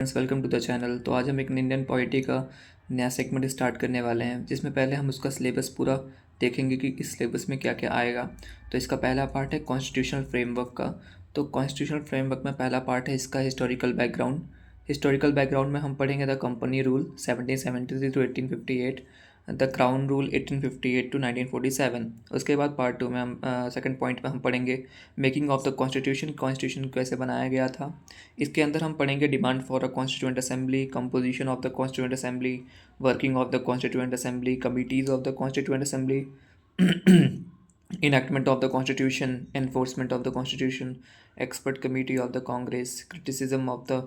Welcome to the channel. तो आज हम एक इंडियन पॉलिटी का नया सेगमेंट स्टार्ट करने वाले हैं, जिसमें पहले हम उसका सिलेबस पूरा देखेंगे कि इस सिलेबस में क्या क्या आएगा। तो इसका पहला पार्ट है कॉन्स्टिट्यूशनल फ्रेमवर्क का। तो कॉन्स्टिट्यूशनल फ्रेमवर्क में पहला पार्ट है इसका हिस्टोरिकल बैकग्राउंड। हिस्टोरिकल बैकग्राउंड में हम पढ़ेंगे the company rule 1773 to 1858, the crown rule 1858 to 1947। उसके बाद पार्ट टू में हम सेकंड पॉइंट में हम पढ़ेंगे making of the constitution, constitution कैसे बनाया गया था। इसके अंदर हम पढ़ेंगे demand for a constituent assembly, composition of the constituent assembly, working of the constituent assembly, committees of the constituent assembly, enactment of the constitution, enforcement of the constitution, expert committee of the congress, criticism of the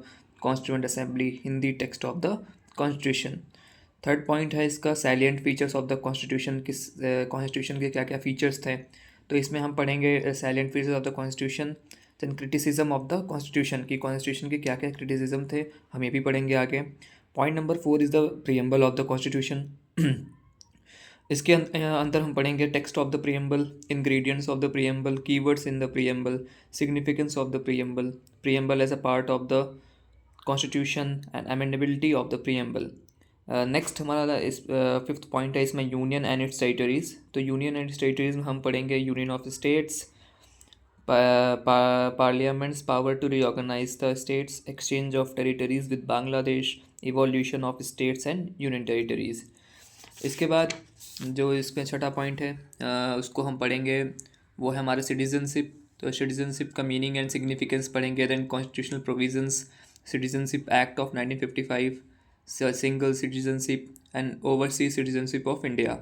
constituent assembly, Hindi text of the constitution। Third point है इसका salient features of the constitution, किस constitution के क्या क्या features थे। तो इसमें हम पढ़ेंगे salient features of the constitution, then criticism of the constitution की कॉन्स्टिट्यूशन के क्या क्या क्रिटिसिज्म थे, हम ये भी पढ़ेंगे आगे। Point number 4 is the preamble of the constitution. इसके अंदर हम पढ़ेंगे text of the preamble, ingredients of the preamble, keywords in the preamble, significance of the preamble, preamble as a part of the constitution and amendability of the preamble. Next हमारा इस fifth point है इसमें union and its territories. तो union and its territories में हम पढ़ेंगे union of states, parliament's power to reorganise the states, exchange of territories with Bangladesh, evolution of states and union territories. इसके बाद जो इसमें छठा पॉइंट है उसको हम पढ़ेंगे, वो है हमारा सिटीजनशिप। तो सिटीजनशिप का मीनिंग एंड सिग्निफिकेंस पढ़ेंगे। Then constitutional provisions, citizenship act of 1955, single citizenship and overseas citizenship of India.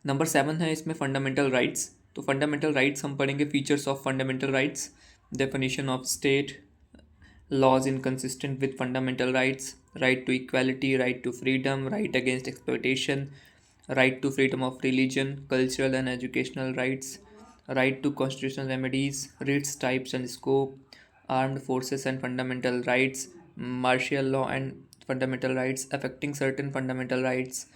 Number 7 है इसमें फंडामेंटल राइट्स। तो फंडामेंटल राइट्स हम पढ़ेंगे features of fundamental rights, definition of state, laws inconsistent with fundamental rights, right to equality, right to freedom, right against exploitation, right to freedom of religion, cultural and educational rights, right to constitutional remedies, writs types and scope, armed forces and fundamental rights, martial law and fundamental rights affecting certain fundamental rights,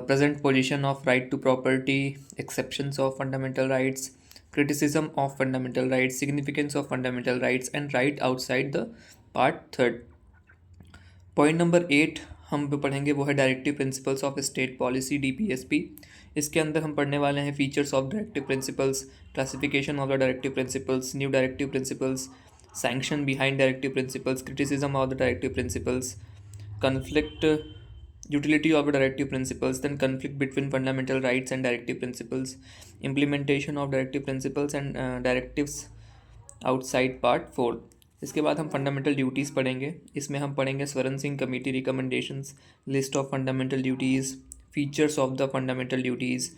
present position of right to property, exceptions of fundamental rights, criticism of fundamental rights, significance of fundamental rights and right outside the part third। Point number 8 हम पढ़ेंगे वो है directive principles of state policy, DPSP। इसके अंदर हम पढ़ने वाले हैं features of directive principles, classification of the directive principles, new directive principles, sanction behind directive principles, criticism of the directive principles, conflict, utility of directive principles, then conflict between fundamental rights and directive principles, implementation of directive principles and directives outside part 4। इसके बाद हम fundamental duties पढ़ेंगे। इसमें हम पढ़ेंगे Swaran Singh committee recommendations, list of fundamental duties, features of the fundamental duties,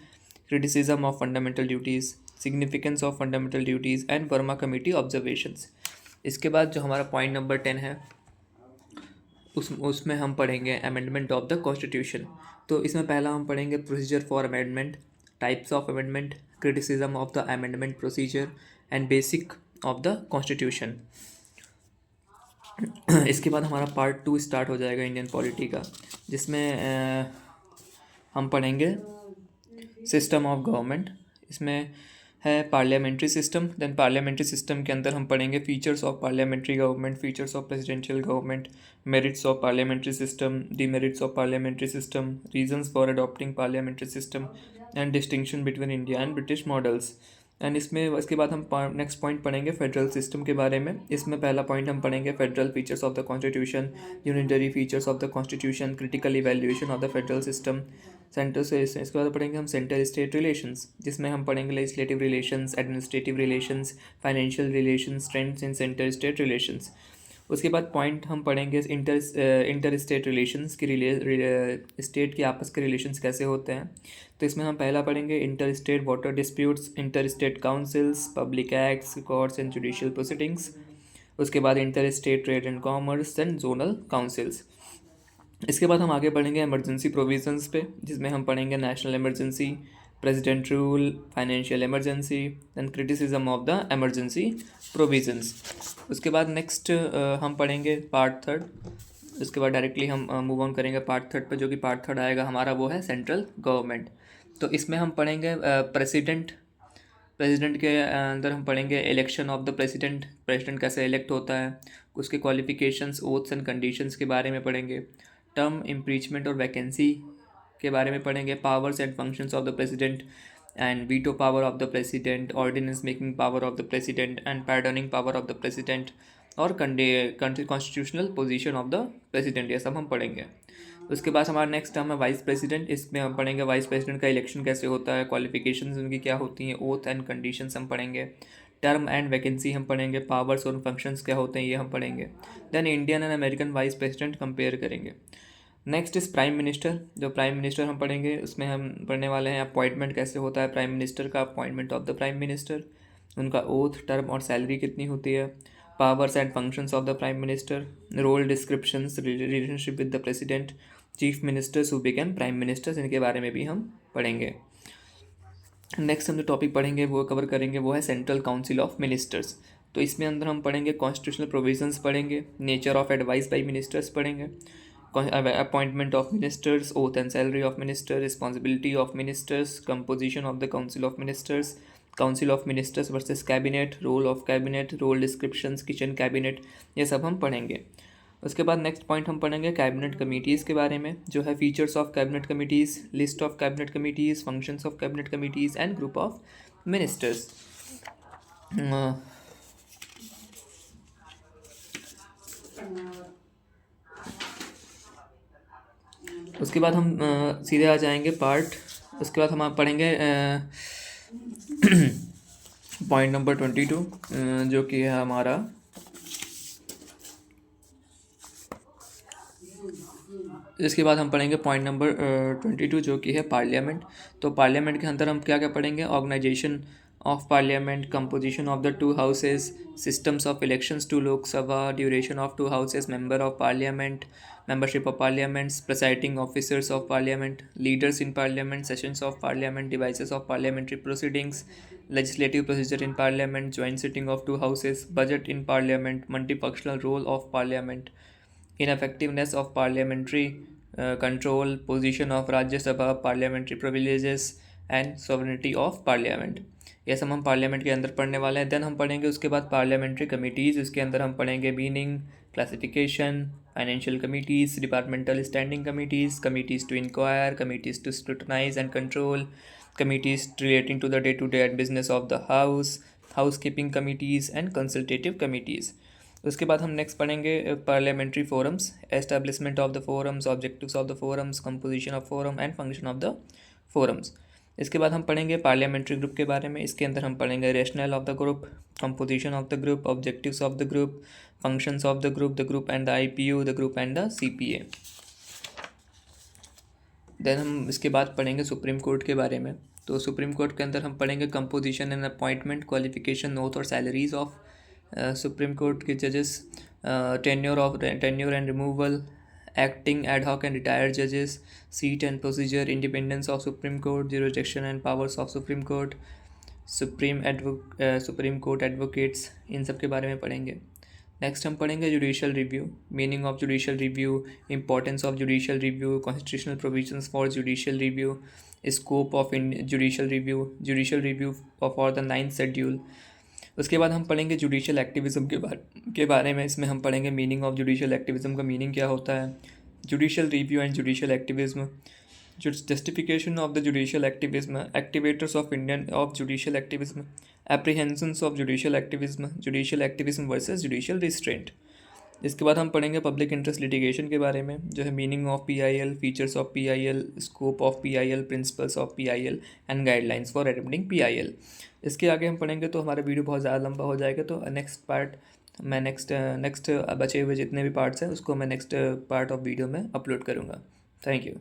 criticism of fundamental duties, significance of fundamental duties and Verma committee observations. इसके बाद जो हमारा पॉइंट नंबर 10 है उसमें हम पढ़ेंगे अमेंडमेंट ऑफ द कॉन्स्टिट्यूशन। तो इसमें पहला हम पढ़ेंगे procedure for amendment, types of amendment, criticism of the amendment procedure and basic of the constitution. इसके बाद हमारा पार्ट 2 स्टार्ट हो जाएगा इंडियन पॉलिटी का, जिसमें हम पढ़ेंगे सिस्टम ऑफ गवर्नमेंट। इसमें है parliamentary system. Then parliamentary system के अंदर हम पढ़ेंगे features of parliamentary government, features of presidential government, merits of parliamentary system, demerits of parliamentary system, reasons for adopting parliamentary system and distinction between India and British models. And इसमें इसके बाद हम next point पढ़ेंगे federal system के बारे में। इसमें पहला पॉइंट हम पढ़ेंगे federal features of the constitution, unitary features of the constitution, critical evaluation of the federal system, centre से। इसके बाद पढ़ेंगे हम सेंटर स्टेट रिलेशंस, जिसमें हम पढ़ेंगे legislative relations, administrative relations, financial relations, trends in centre state relations. उसके बाद पॉइंट हम पढ़ेंगे इंटर स्टेट रिलेशंस की, स्टेट के आपस के रिलेशंस कैसे होते हैं। तो इसमें हम पहला पढ़ेंगे inter state water disputes, inter state councils, public acts, courts and judicial proceedings. उसके बाद inter state trade and commerce and zonal councils. इसके बाद हम आगे पढ़ेंगे इमरजेंसी प्रोविजंस पे, जिसमें हम पढ़ेंगे national emergency, president rule, financial emergency and criticism of the emergency provisions. उसके बाद नेक्स्ट हम पढ़ेंगे पार्ट थर्ड। उसके बाद डायरेक्टली हम मूव ऑन करेंगे पार्ट थर्ड पर, जो कि पार्ट थर्ड आएगा हमारा वो है सेंट्रल गवर्नमेंट। तो इसमें हम पढ़ेंगे प्रेसिडेंट, प्रेसिडेंट के अंदर हम पढ़ेंगे election of the president, president कैसे इलेक्ट होता है, उसके क्वालिफिकेशंस, ओथ्स एंड कंडीशंस के बारे में पढ़ेंगे। टर्म, इम्पीचमेंट और वैकेंसी के बारे में पढ़ेंगे। Powers and functions of the president and veto power of the president, ordinance making power of the president and pardoning power of the president और constitutional position of the president, ये सब हम पढ़ेंगे। उसके बाद हमारा नेक्स्ट टर्म है vice president. इसमें हम पढ़ेंगे वाइस प्रेसिडेंट का इलेक्शन कैसे होता है, क्वालिफिकेशंस उनकी क्या होती हैं, ओथ एंड कंडीशंस हम पढ़ेंगे। टर्म एंड वैकेंसी हम पढ़ेंगे, पावर्स और फंक्शंस क्या होते हैं ये हम पढ़ेंगे। Then Indian and American vice president compare करेंगे। नेक्स्ट इस प्राइम मिनिस्टर, जो प्राइम मिनिस्टर हम पढ़ेंगे उसमें हम पढ़ने वाले हैं अपॉइंटमेंट कैसे होता है प्राइम मिनिस्टर का, appointment of the prime minister, उनका ओथ, टर्म और सैलरी कितनी होती है, powers and functions of the prime minister, role descriptions, relationship with the president, chief ministers who became prime ministers, इनके बारे में भी हम पढ़ेंगे। नेक्स्ट हम जो टॉपिक पढ़ेंगे वो कवर करेंगे वो है सेंट्रल काउंसिल ऑफ मिनिस्टर्स। तो इसमें अंदर हम पढ़ेंगे कॉन्स्टिट्यूशनल प्रोविजंस पढ़ेंगे, nature of advice by ministers पढ़ेंगे, appointment of ministers, oath and salary of minister, responsibility of ministers, composition of the council of ministers, council of ministers versus cabinet, role of cabinet, role descriptions, kitchen cabinet, ये सब हम पढ़ेंगे। उसके बाद next point हम पढ़ेंगे cabinet committees के बारे में, जो है features of cabinet committees, list of cabinet committees, functions of cabinet committees and group of ministers. उसके बाद हम सीधे आ जाएंगे पार्ट, उसके बाद हम पढ़ेंगे पॉइंट नंबर 22 जो कि है हमारा इसके बाद हम पढ़ेंगे पॉइंट नंबर 22 जो कि है पार्लियामेंट। तो पार्लियामेंट के अंदर हम क्या क्या पढ़ेंगे, organisation of parliament, composition of the two houses, systems of elections to Lok Sabha, duration of two houses, member of parliament, membership of parliaments, presiding officers of parliament, leaders in parliament, sessions of parliament, devices of parliamentary proceedings, legislative procedure in parliament, joint sitting of two houses, budget in parliament, multifunctional role of parliament, ineffectiveness of parliamentary control, position of Rajya Sabha, parliamentary privileges and sovereignty of parliament, ये सब हम parliament के अंदर पढ़ने वाले हैं। Then हम पढ़ेंगे उसके बाद पार्लियामेंट्री कमिटीज़, इसके अंदर हम पढ़ेंगे meaning, classification, financial committees, departmental standing committees, committees to inquire, committees to scrutinise and control, committees relating to the day to day business of the house, house keeping committees and consultative committees. उसके बाद हम next पढ़ेंगे parliamentary forums, establishment of the forums, objectives of the forums, composition of forum and function of the forums. इसके बाद हम पढ़ेंगे parliamentary group के बारे में, इसके अंदर हम पढ़ेंगे rationale of the group, composition of the group, objectives of the group, functions of the group and the IPU, the group and the CPA। Then हम इसके बाद पढ़ेंगे सुप्रीम कोर्ट के बारे में। तो सुप्रीम कोर्ट के अंदर हम पढ़ेंगे composition and appointment, qualification, oath और सैलरीज ऑफ सुप्रीम कोर्ट के जजेस, tenure and removal, acting, ad hoc and retired judges, seat and procedure, independence of Supreme Court, jurisdiction and powers of Supreme Court, Supreme Court advocates, इन सब के बारे में पढ़ेंगे। Next हम पढ़ेंगे judicial review, meaning of judicial review, importance of judicial review, constitutional provisions for judicial review, scope of judicial review for the 9th schedule. उसके बाद हम पढ़ेंगे जुडिशल एक्टिविज़म के बारे में, इसमें हम पढ़ेंगे मीनिंग ऑफ जुडिशल एक्टिविज़म का मीनिंग क्या होता है, judicial review and judicial activism, justification of the judicial activism, activators of Indian of judicial activism, apprehensions of judicial activism versus judicial restraint. इसके बाद हम पढ़ेंगे पब्लिक इंटरेस्ट लिटिगेशन के बारे में, जो है meaning of PIL, features of PIL, scope of PIL, principles of PIL and guidelines for attempting PIL। इसके आगे हम पढ़ेंगे तो हमारा वीडियो बहुत ज़्यादा लंबा हो जाएगा, तो नेक्स्ट पार्ट मैं नेक्स्ट बचे हुए जितने भी पार्ट्स हैं उसको मैं नेक्स्ट पार्ट ऑफ वीडियो में अपलोड करूँगा। Thank you.